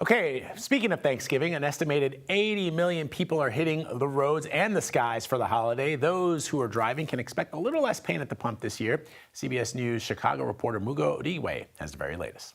Okay, speaking of Thanksgiving, an estimated 80 million people are hitting the roads and the skies for the holiday. Those who are driving can expect a little less pain at the pump this year. CBS News Chicago reporter Mugo Odigwe has the very latest.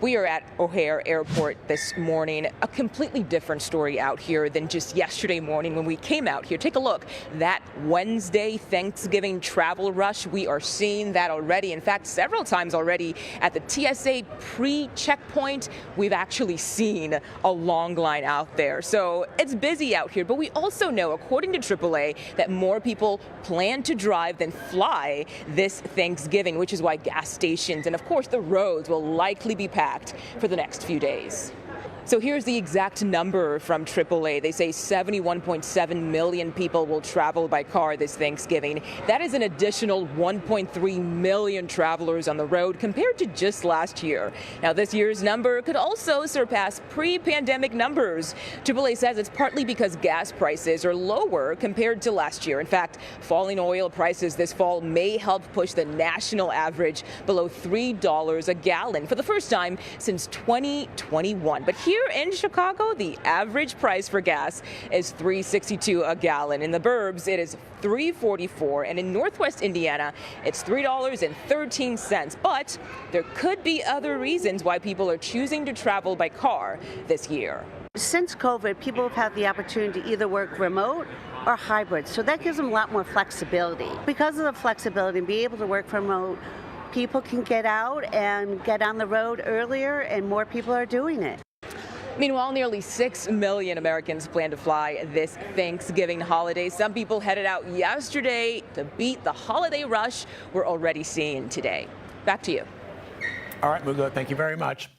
We are at O'Hare Airport this morning. A completely different story out here than just yesterday morning when we came out here. Take a look. That Wednesday Thanksgiving travel rush, we are seeing that already. In fact, several times already at the TSA pre-checkpoint, we've actually seen a long line out there. So it's busy out here. But we also know, according to AAA, that more people plan to drive than fly this Thanksgiving, which is why gas stations and, of course, the roads will likely be packed for the next few days. So here's the exact number from AAA. They say 71.7 million people will travel by car this Thanksgiving. That is an additional 1.3 million travelers on the road compared to just last year. Now, this year's number could also surpass pre-pandemic numbers. AAA says it's partly because gas prices are lower compared to last year. In fact, falling oil prices this fall may help push the national average below $3 a gallon for the first time since 2021. But here in Chicago, the average price for gas is $3.62 a gallon. In the burbs, it is $3.44, and in Northwest Indiana, it's $3.13. But there could be other reasons why people are choosing to travel by car this year. Since COVID, people have had the opportunity to either work remote or hybrid, so that gives them a lot more flexibility. Because of the flexibility and be able to work from remote, people can get out and get on the road earlier, and more people are doing it. Meanwhile, nearly 6 million Americans plan to fly this Thanksgiving holiday. Some people headed out yesterday to beat the holiday rush we're already seeing today. Back to you. All right, Mugo, thank you very much.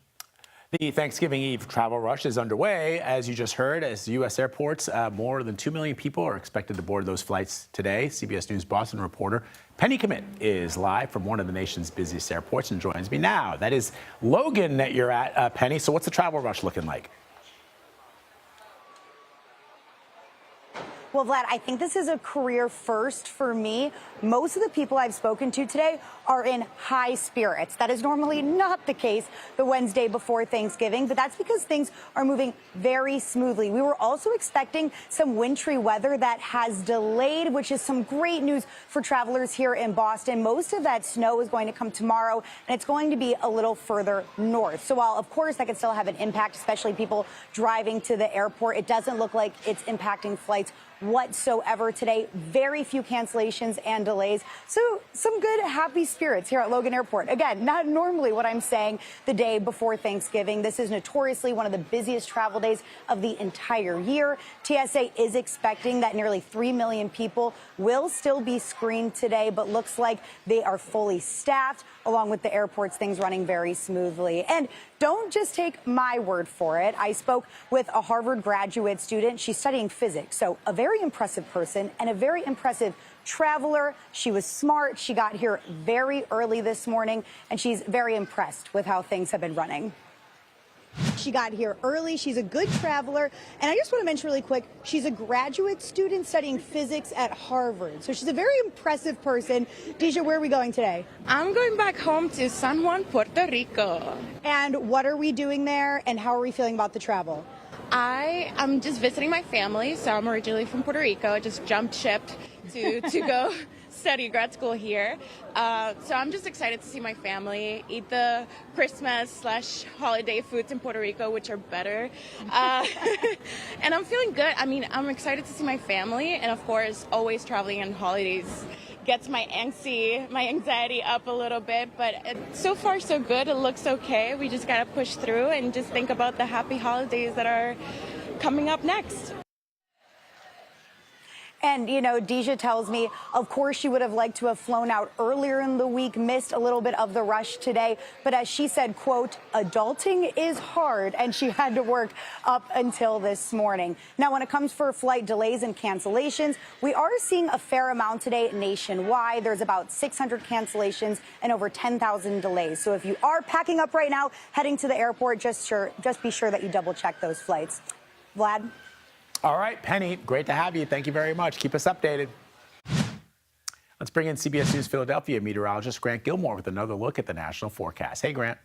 The Thanksgiving Eve travel rush is underway, as you just heard, as U.S. airports. More than 2 million people are expected to board those flights today. CBS News Boston reporter Penny Kmitt is live from one of the nation's busiest airports and joins me now. That is Logan that you're at, Penny. So what's the travel rush looking like? Well, Vlad, I think this is a career first for me. Most of the people I've spoken to today are in high spirits. That is normally not the case the Wednesday before Thanksgiving, but that's because things are moving very smoothly. We were also expecting some wintry weather that has delayed, which is some great news for travelers here in Boston. Most of that snow is going to come tomorrow, and it's going to be a little further north. So while, of course, that could still have an impact, especially people driving to the airport, it doesn't look like it's impacting flights whatsoever today. Very few cancellations and delays. So some good, happy spirits here at Logan Airport. Again, not normally what I'm saying the day before Thanksgiving. This is notoriously one of the busiest travel days of the entire year. TSA is expecting that nearly 3 million people will still be screened today, but looks like they are fully staffed, along with the airport's things running very smoothly. And don't just take my word for it. I spoke with a Harvard graduate student. She's studying physics, so a very impressive person and a very impressive traveler. She was smart. She got here very early this morning, and she's very impressed with how things have been running. She got here early. She's a good traveler. And I just want to mention really quick, she's a graduate student studying physics at Harvard. So she's a very impressive person. Deja, where are we going today? I'm going back home to San Juan, Puerto Rico. And what are we doing there, and how are we feeling about the travel? I am just visiting my family. So I'm originally from Puerto Rico. Just jumped ship to go study grad school here. So I'm just excited to see my family, eat the Christmas/holiday foods in Puerto Rico, which are better. And I'm feeling good. I mean, I'm excited to see my family. And of course, always traveling on holidays gets my anxiety up a little bit. But so far, so good. It looks okay. We just got to push through and just think about the happy holidays that are coming up next. And, you know, Deja tells me, of course, she would have liked to have flown out earlier in the week, missed a little bit of the rush today. But as she said, quote, adulting is hard, and she had to work up until this morning. Now, when it comes for flight delays and cancellations, we are seeing a fair amount today nationwide. There's about 600 cancellations and over 10,000 delays. So if you are packing up right now, heading to the airport, just be sure that you double check those flights. Vlad? All right, Penny, great to have you. Thank you very much. Keep us updated. Let's bring in CBS News Philadelphia meteorologist Grant Gilmore with another look at the national forecast. Hey, Grant.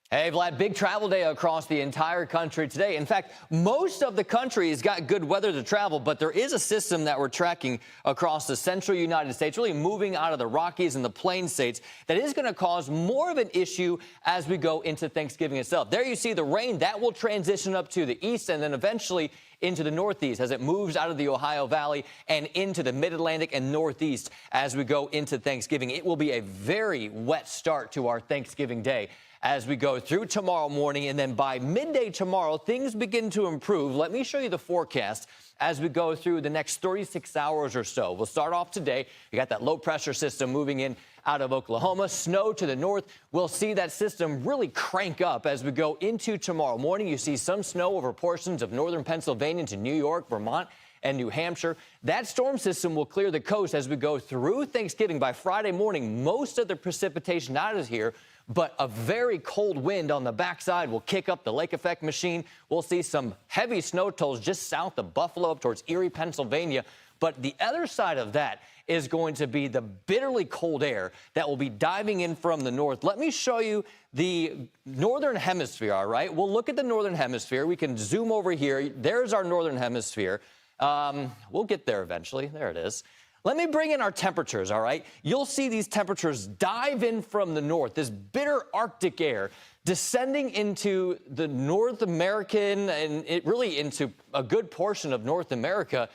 Hey, Vlad, big travel day across the entire country today. In fact, most of the country has got good weather to travel, but there is a system that we're tracking across the central United States, really moving out of the Rockies and the Plain states, that is going to cause more of an issue as we go into Thanksgiving itself. There you see the rain that will transition up to the east and then eventually into the northeast as it moves out of the Ohio Valley and into the mid-Atlantic and northeast as we go into Thanksgiving. It will be a very wet start to our Thanksgiving day as we go through tomorrow morning, and then by midday tomorrow, things begin to improve. Let me show you the forecast as we go through the next 36 hours or so. We'll start off today. You got that low pressure system moving in out of Oklahoma, snow to the north. We'll see that system really crank up as we go into tomorrow morning. You see some snow over portions of northern Pennsylvania to New York, Vermont, and New Hampshire. That storm system will clear the coast as we go through Thanksgiving. By Friday morning, most of the precipitation out of here, but a very cold wind on the backside will kick up the lake effect machine. We'll see some heavy snow totals just south of Buffalo up towards Erie, Pennsylvania. But the other side of that is going to be the bitterly cold air that will be diving in from the north. Let me show you the northern hemisphere, all right? We'll look at the northern hemisphere. We can zoom over here. There's our northern hemisphere. We'll get there eventually. There it is. Let me bring in our temperatures, all right? You'll see these temperatures dive in from the north, this bitter Arctic air descending into the North American and really into a good portion of North America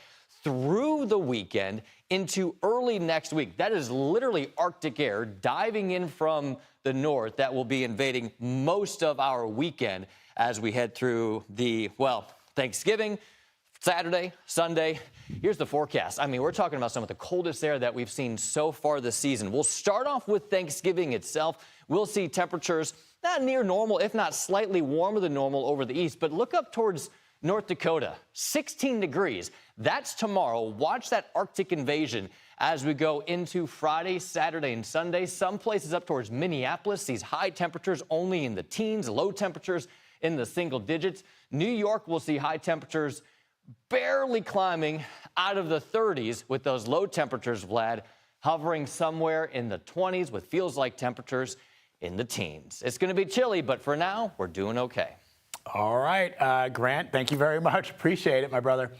through the weekend into early next week. That is literally Arctic air diving in from the north that will be invading most of our weekend as we head through the, well, Thanksgiving, Saturday, Sunday. Here's the forecast. I mean, we're talking about some of the coldest air that we've seen so far this season. We'll start off with Thanksgiving itself. We'll see temperatures not near normal, if not slightly warmer than normal over the east. But look up towards North Dakota, 16 degrees. That's tomorrow. Watch that Arctic invasion as we go into Friday, Saturday, and Sunday. Some places up towards Minneapolis, these high temperatures only in the teens, low temperatures in the single digits. New York will see high temperatures barely climbing out of the 30s with those low temperatures, Vlad, hovering somewhere in the 20s with feels like temperatures in the teens. It's going to be chilly, but for now, we're doing okay. All right, Grant, thank you very much. Appreciate it, my brother.